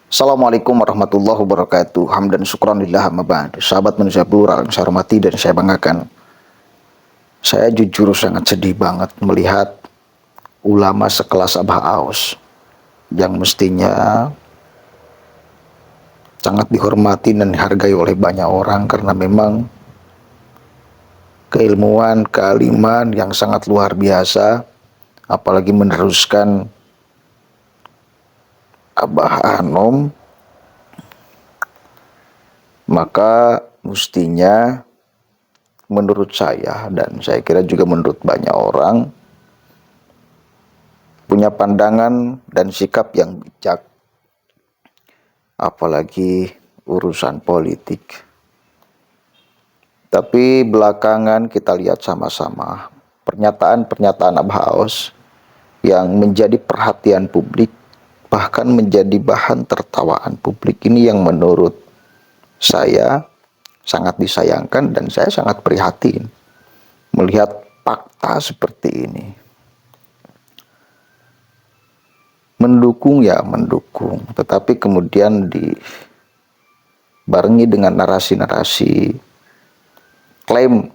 Assalamualaikum warahmatullahi wabarakatuh. Hamdan syukran lillah amma ba'du. Sahabat manusia plural yang saya hormati dan saya banggakan. Saya jujur sangat sedih banget melihat ulama sekelas Abah Aus yang mestinya sangat dihormati dan dihargai oleh banyak orang karena memang keilmuan, kealiman yang sangat luar biasa, apalagi meneruskan Abah Anom, maka mestinya menurut saya dan saya kira juga menurut banyak orang punya pandangan dan sikap yang bijak, apalagi urusan politik. Tapi belakangan kita lihat sama-sama pernyataan-pernyataan Abah Aus yang menjadi perhatian publik, bahkan menjadi bahan tertawaan publik ini yang menurut saya sangat disayangkan dan saya sangat prihatin melihat fakta seperti ini. Mendukung ya mendukung, tetapi kemudian dibarengi dengan narasi-narasi klaim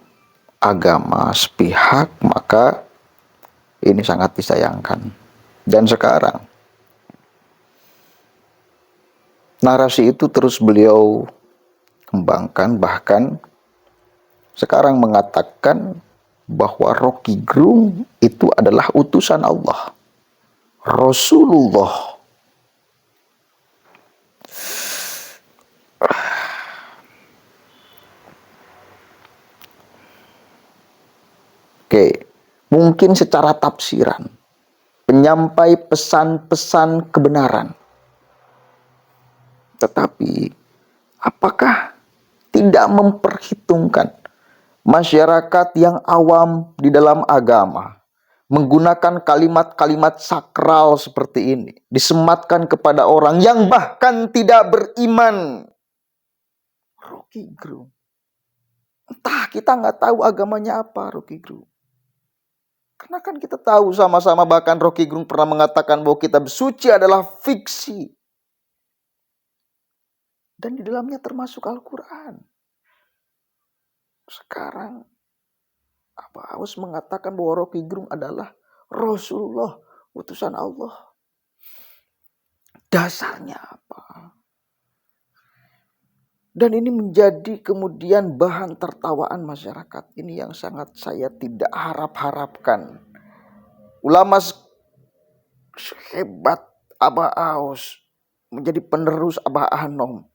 agama sepihak, maka ini sangat disayangkan. Dan sekarang narasi itu terus beliau kembangkan, bahkan sekarang mengatakan bahwa Rocky Gerung itu adalah utusan Allah, Rasulullah. Oke, mungkin secara tafsiran, penyampai pesan-pesan kebenaran. Tetapi, apakah tidak memperhitungkan masyarakat yang awam di dalam agama menggunakan kalimat-kalimat sakral seperti ini disematkan kepada orang yang bahkan tidak beriman? Rocky Gerung, entah kita nggak tahu agamanya apa Rocky Gerung. Karena kan kita tahu sama-sama, bahkan Rocky Gerung pernah mengatakan bahwa kitab suci adalah fiksi. Dan di dalamnya termasuk Al-Quran. Sekarang Abah Aus mengatakan bahwa Rocky Gerung adalah Rasulullah, utusan Allah. Dasarnya apa? Dan ini menjadi kemudian bahan tertawaan masyarakat. Ini yang sangat saya tidak harap-harapkan. Ulama sehebat Abah Aus menjadi penerus Abah Anom,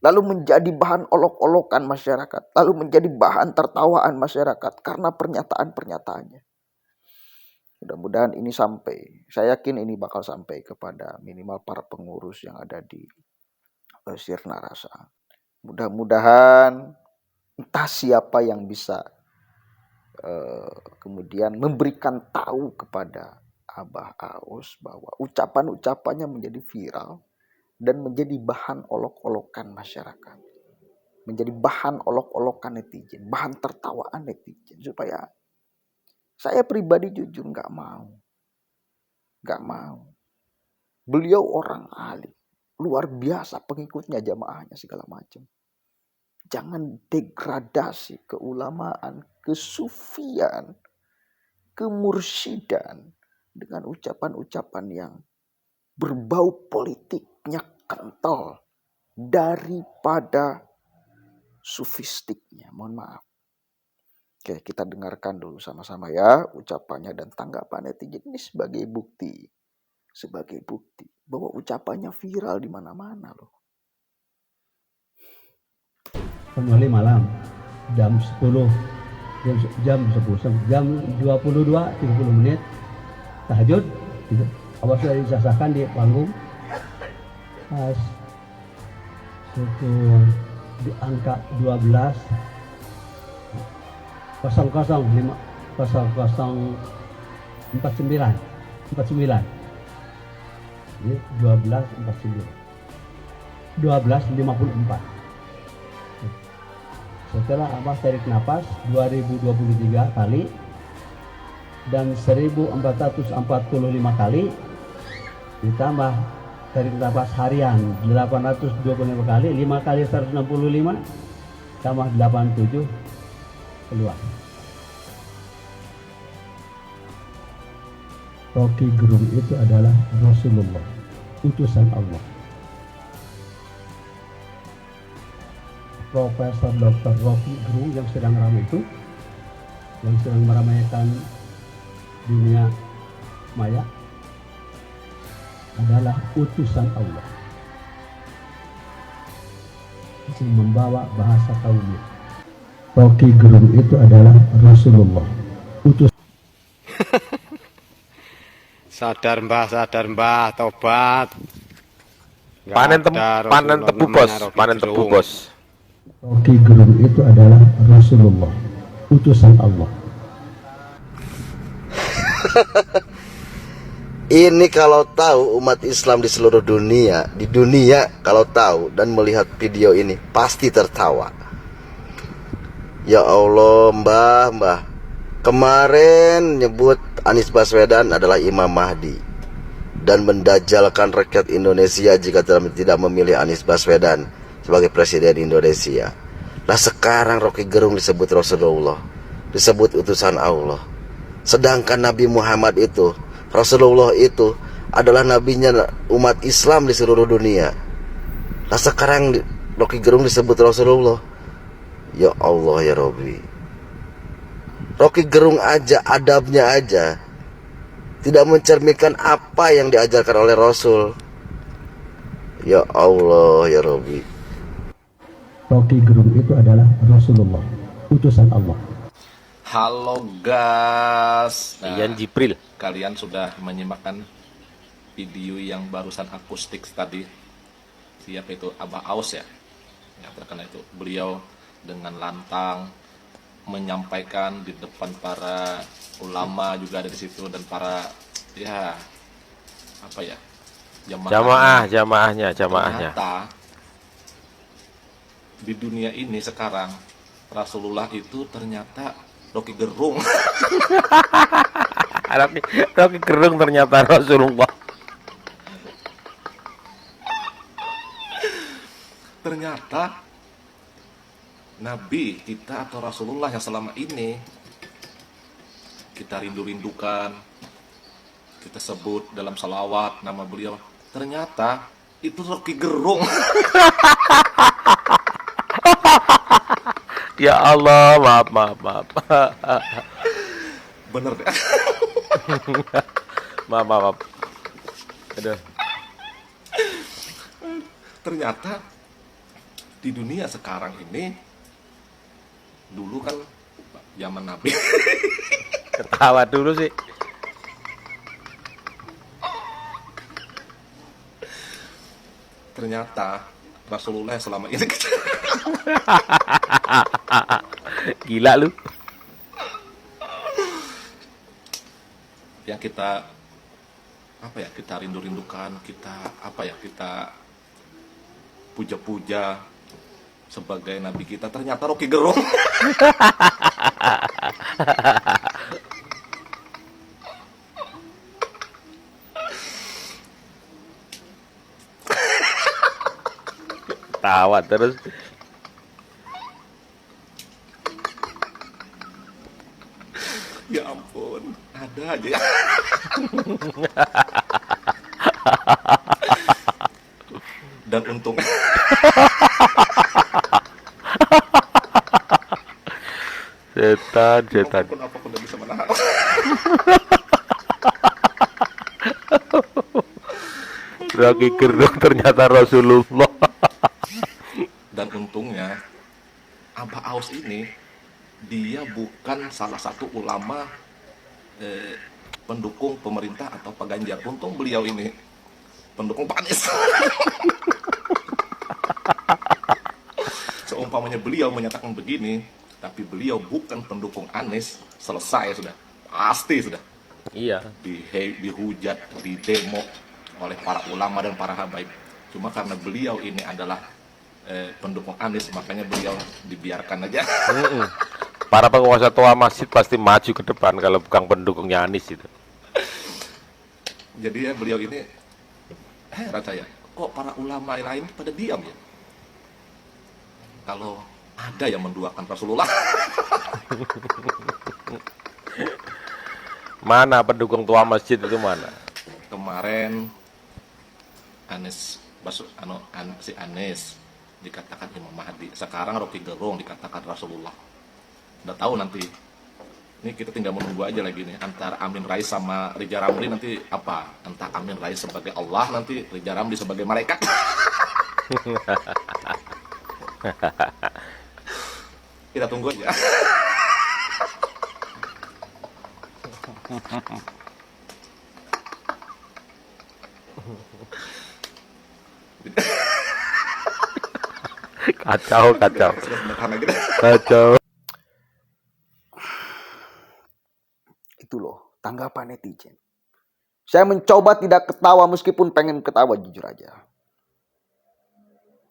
lalu menjadi bahan olok-olokan masyarakat, lalu menjadi bahan tertawaan masyarakat karena pernyataan-pernyataannya. Mudah-mudahan ini sampai, saya yakin ini bakal sampai kepada minimal para pengurus yang ada di Sirna Rasa. Mudah-mudahan entah siapa yang bisa kemudian memberikan tahu kepada Abah Aus bahwa ucapan-ucapannya menjadi viral dan menjadi bahan olok-olokan masyarakat, menjadi bahan olok-olokan netizen, bahan tertawaan netizen. Supaya saya pribadi jujur gak mau. Beliau orang alim, luar biasa pengikutnya, jamaahnya segala macam. Jangan degradasi keulamaan, kesufian, kemursidan dengan ucapan-ucapan yang berbau politiknya kental daripada sufistiknya. Mohon maaf. Oke, kita dengarkan dulu sama-sama ya ucapannya dan tanggapan netizen ini sebagai bukti bahwa ucapannya viral di mana-mana loh. Kembali malam jam 10 jam 22.30 tahajud gitu. Abah sudah disahkan di panggung pas suku di angka 12 0049 ini 12.54. Setelah Abah tarik nafas 2023 kali dan 1445 kali ditambah tarik nafas harian 825 kali, 5 kali 165 tambah 87 keluar. Rocky Gerung itu adalah Rasulullah, utusan Allah. Profesor Dr. Rocky Gerung yang sedang ramai itu, yang sedang meramaikan dunia maya, adalah utusan Allah yang membawa bahasa kaumnya. Rocky Gerung itu adalah Rasulullah, utusan. Sadar mbah, tobat. Nggak Panen ada panen Rasulullah tebu namanya bos, Rocky panen tebu Gerung. bos. Rocky Gerung itu adalah Rasulullah, utusan Allah. Ini kalau tahu umat Islam di seluruh dunia, di dunia kalau tahu dan melihat video ini pasti tertawa. Ya Allah, Mbah, kemarin nyebut Anies Baswedan adalah Imam Mahdi dan mendajalkan rakyat Indonesia jika tidak memilih Anies Baswedan sebagai presiden Indonesia. Nah sekarang Rocky Gerung disebut Rasulullah, disebut utusan Allah. Sedangkan Nabi Muhammad itu, Rasulullah itu adalah nabinya umat Islam di seluruh dunia. Nah sekarang Rocky Gerung disebut Rasulullah. Ya Allah ya Robbi. Rocky Gerung aja, adabnya aja tidak mencerminkan apa yang diajarkan oleh Rasul. Ya Allah ya Robbi. Rocky Gerung itu adalah Rasulullah, utusan Allah. Halo guys, Ian Jibril. kalian sudah menyimakkan video yang barusan akustik tadi. Siapa itu? Abah Aus ya, yang terkenal itu. Beliau dengan lantang menyampaikan di depan para ulama juga ada di situ dan para ya apa ya Jamaahnya. Ternyata di dunia ini sekarang Rasulullah itu ternyata Rocky Gerung. Rocky Gerung ternyata Rasulullah. Ternyata Nabi kita atau Rasulullah yang selama ini kita rindu-rindukan, kita sebut dalam salawat nama beliau, ternyata itu Rocky Gerung. Ya Allah, maaf. Bener deh. maaf. Aduh. Ternyata di dunia sekarang ini, dulu kan zaman Nabi Ketawa dulu sih. ternyata Rasulullah yang selama ini Gila lu. yang kita kita rindu-rindukan, kita puja-puja sebagai nabi kita, ternyata Rocky Gerung. Tawa terus. Ya ampun, ada aja ya. Dan untung Setan. apapun tidak bisa menahan. Rocky Gerung ternyata Rasulullah. Dan untungnya Abah Aus ini dia bukan salah satu ulama pendukung pemerintah atau Pak Ganjar. Untung beliau ini pendukung Pak Anies. Seumpamanya beliau menyatakan begini, tapi beliau bukan pendukung Anies, selesai sudah, pasti sudah Iya. dihujat, didemo oleh para ulama dan para habaib. Cuma karena beliau ini adalah pendukung Anies, makanya beliau dibiarkan aja. Para penguasa tua masjid pasti maju ke depan kalau bukan pendukungnya Anies itu. Jadi ya beliau ini Heran saya, kok para ulama lain pada diam ya? Kalau ada yang menduakan Rasulullah. Mana pendukung tua masjid itu mana? Kemarin si Anies dikatakan Imam Mahdi. Sekarang Rocky Gerung dikatakan Rasulullah. Udah tahu nanti. Ini kita tinggal menunggu aja lagi nih antara Amin Rais sama Rija Ramli nanti apa? Entah Amin Rais sebagai Allah, nanti Rija Ramli sebagai malaikat. Kita tunggu aja. Kacau, kacau, Sederhana gitu. kacau. Itu loh tanggapan netizen. Saya mencoba tidak ketawa meskipun pengen ketawa, jujur aja.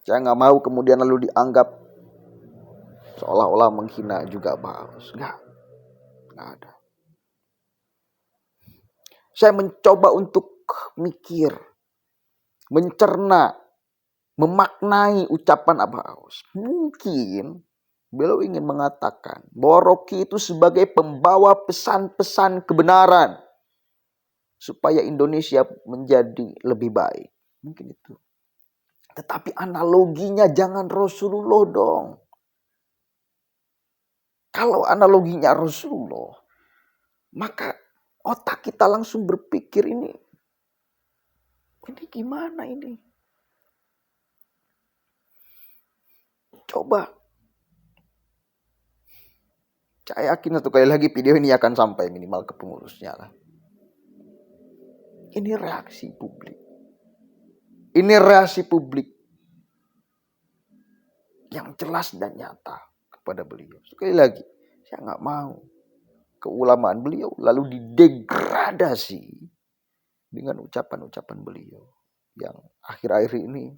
Saya nggak mau kemudian lalu dianggap seolah-olah menghina juga Baos. Nggak ada. Saya mencoba untuk mikir, mencerna, memaknai ucapan Abah Aus. Mungkin beliau ingin mengatakan bahwa Rocky itu sebagai pembawa pesan-pesan kebenaran supaya Indonesia menjadi lebih baik. Mungkin itu. Tetapi analoginya jangan Rasulullah dong. Kalau analoginya Rasulullah, maka otak kita langsung berpikir ini gimana ini? Coba. Saya yakin satu kali lagi video ini akan sampai minimal ke pengurusnya lah. Ini reaksi publik. Ini reaksi publik yang jelas dan nyata kepada beliau. Sekali lagi, saya nggak mau keulamaan beliau lalu didegradasi dengan ucapan-ucapan beliau yang akhir-akhir ini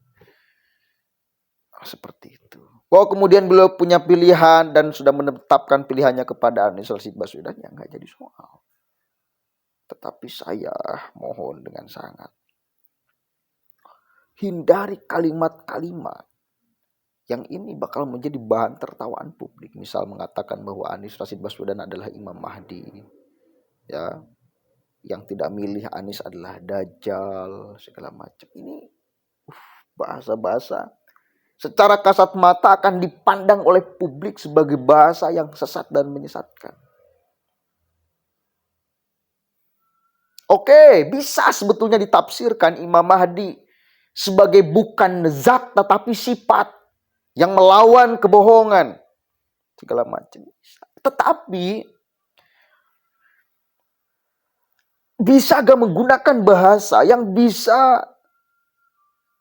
seperti itu. Bahwa kemudian beliau punya pilihan dan sudah menetapkan pilihannya kepada Anies Rashid Baswedan, ya nggak jadi soal. Tetapi saya mohon dengan sangat, hindari kalimat-kalimat yang ini bakal menjadi bahan tertawaan publik. Misal mengatakan bahwa Anies Rashid Baswedan adalah Imam Mahdi, ya, yang tidak milih Anies adalah Dajjal, segala macam. Ini bahasa-bahasa secara kasat mata akan dipandang oleh publik sebagai bahasa yang sesat dan menyesatkan. Oke, bisa sebetulnya ditafsirkan Imam Mahdi sebagai bukan zat tetapi sifat yang melawan kebohongan, segala macam. Tetapi bisa gak menggunakan bahasa yang bisa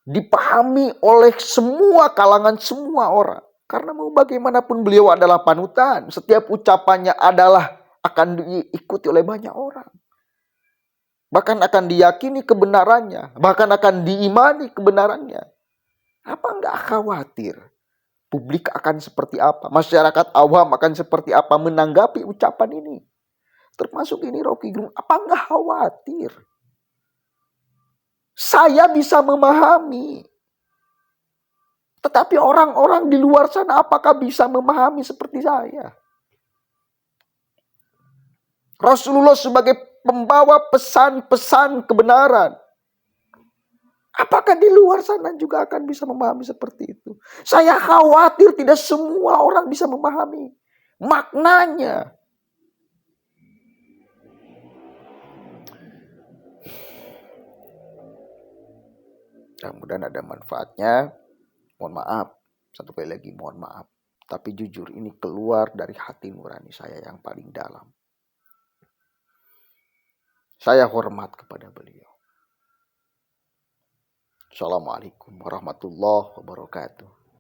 dipahami oleh semua kalangan, semua orang. Karena mau bagaimanapun beliau adalah panutan. Setiap ucapannya adalah akan diikuti oleh banyak orang. Bahkan akan diyakini kebenarannya. Bahkan akan diimani kebenarannya. Apa enggak khawatir publik akan seperti apa? Masyarakat awam akan seperti apa menanggapi ucapan ini? Termasuk ini Rocky Gerung. Apa enggak khawatir? Saya bisa memahami. Tetapi orang-orang di luar sana apakah bisa memahami seperti saya? Rasulullah sebagai pembawa pesan-pesan kebenaran. Apakah di luar sana juga akan bisa memahami seperti itu? Saya khawatir tidak semua orang bisa memahami maknanya. Mudah-mudahan ada manfaatnya. Mohon maaf, satu kali lagi mohon maaf. Tapi jujur ini keluar dari hati nurani saya yang paling dalam. Saya hormat kepada beliau. Assalamualaikum warahmatullahi wabarakatuh.